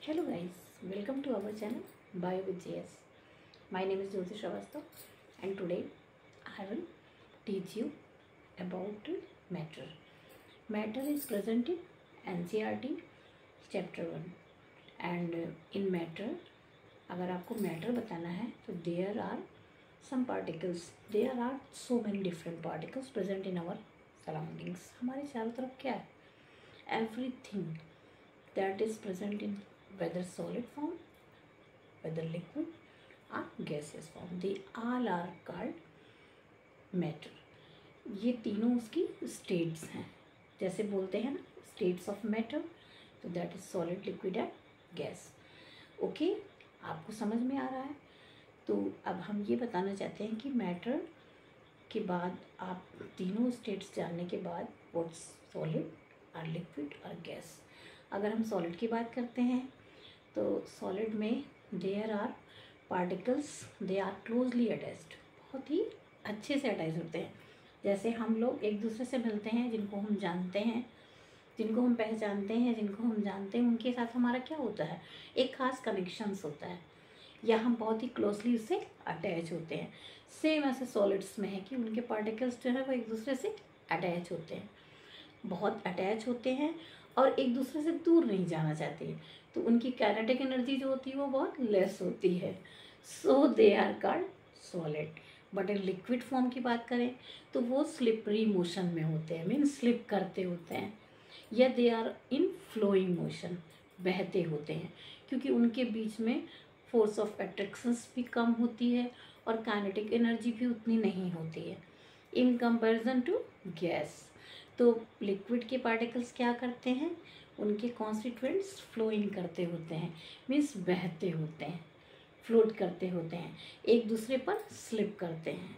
Hello guys, welcome to our channel Bio with JS. My name is Jyoti Shrivastava and today I will teach you about matter. Matter is present in NCERT chapter 1 and in matter अगर आपको matter बताना है तो there are some particles. There are so many different particles present in our surroundings. हमारे चारों तरफ क्या है? Everything that is present in whether solid form, whether liquid or gaseous form, they all are called matter. ये तीनों उसकी states हैं. जैसे बोलते हैं ना states of matter, तो that is solid, liquid and gas. Okay, आपको समझ में आ रहा है? तो अब हम ये बताना चाहते हैं कि matter के बाद आप तीनों states जानने के बाद what's solid और liquid और gas. अगर हम सॉलिड की बात करते हैं तो सॉलिड में there are particles, they are closely attached, बहुत ही अच्छे से अटैच होते हैं. जैसे हम लोग एक दूसरे से मिलते हैं, जिनको हम जानते हैं, जिनको हम पहचानते हैं, जिनको हम जानते हैं, उनके साथ हमारा क्या होता है, एक ख़ास कनेक्शंस होता है या हम बहुत ही क्लोजली उससे अटैच होते हैं. सेम ऐसे सॉलिड्स में है कि उनके पार्टिकल्स जो है वो एक दूसरे से अटैच होते हैं, बहुत अटैच होते हैं और एक दूसरे से दूर नहीं जाना चाहते, तो उनकी काइनेटिक एनर्जी जो होती है वो बहुत लेस होती है. So they are called solid. But in liquid form की बात करें तो वो स्लिपरी मोशन में होते हैं, मीन स्लिप करते होते हैं, या they are in flowing motion, बहते होते हैं, क्योंकि उनके बीच में फोर्स ऑफ अट्रैक्शंस भी कम होती है और काइनेटिक एनर्जी भी उतनी नहीं होती है इन कंपैरिजन टू गैस. तो लिक्विड के पार्टिकल्स क्या करते हैं, उनके कॉन्स्टिट्यूएंट्स फ्लोइंग करते होते हैं, मीन्स बहते होते हैं, फ्लोट करते होते हैं, एक दूसरे पर स्लिप करते हैं,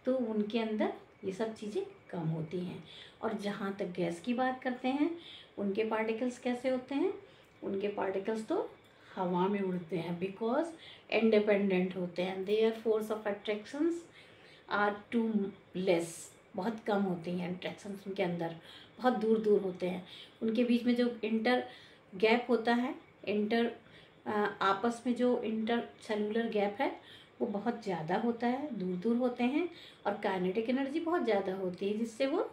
तो उनके अंदर ये सब चीज़ें कम होती हैं. और जहाँ तक गैस की बात करते हैं, उनके पार्टिकल्स कैसे होते हैं, उनके पार्टिकल्स तो हवा में उड़ते हैं, बिकॉज इंडिपेंडेंट होते हैं. Their force of attractions are too less, बहुत कम होती हैं अट्रैक्शंस, उनके अंदर बहुत दूर दूर होते हैं. उनके बीच में जो इंटर गैप होता है, आपस में जो इंटर सेलुलर गैप है वो बहुत ज़्यादा होता है, दूर दूर होते हैं, और काइनेटिक एनर्जी बहुत ज़्यादा होती है जिससे वो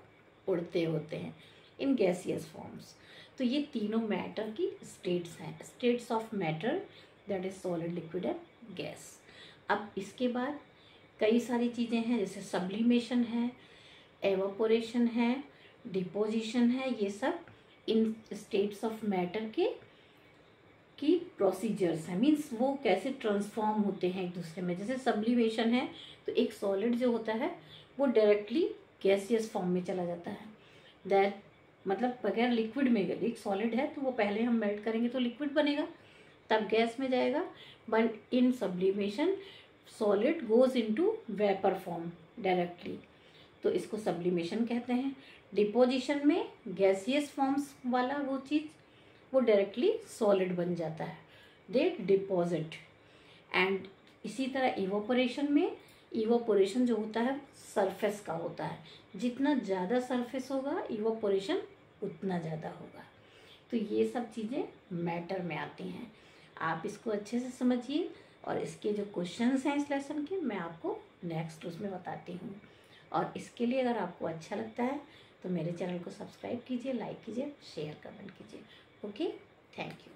उड़ते होते हैं इन गैसियस फॉर्म्स. तो ये तीनों मैटर की स्टेट्स हैं, states of matter, that is solid, liquid and gas. अब इसके बाद कई सारी चीज़ें हैं, जैसे सब्लिमेशन है, एवापोरेशन है, डिपोजिशन है, ये सब इन स्टेट्स ऑफ मैटर की प्रोसीजर्स हैं, मीन्स वो कैसे ट्रांसफॉर्म होते हैं एक दूसरे में. जैसे सब्लिमेशन है तो एक सॉलिड जो होता है वो डायरेक्टली गैसियस फॉर्म में चला जाता है. दैट मतलब बगैर लिक्विड में, एक सॉलिड है तो वो पहले हम मेल्ट करेंगे तो लिक्विड बनेगा, तब गैस में जाएगा. But in sublimation solid goes into vapour form directly, तो इसको सब्लिमेशन कहते हैं. डिपोजिशन में गैसियस फॉर्म्स वाला वो चीज़ वो डायरेक्टली सॉलिड बन जाता है, दे डिपॉजिट. एंड इसी तरह इवोपोरेशन में, इवोपोरेशन जो होता है सरफेस का होता है, जितना ज़्यादा सरफेस होगा इवोपोरेशन उतना ज़्यादा होगा. तो ये सब चीज़ें मैटर में आती हैं. आप इसको अच्छे से समझिए और इसके जो क्वेश्चंस हैं इस लेसन के मैं आपको नेक्स्ट उसमें बताती हूँ. और इसके लिए अगर आपको अच्छा लगता है तो मेरे चैनल को सब्सक्राइब कीजिए, लाइक कीजिए, शेयर कमेंट कीजिए. Okay, thank you.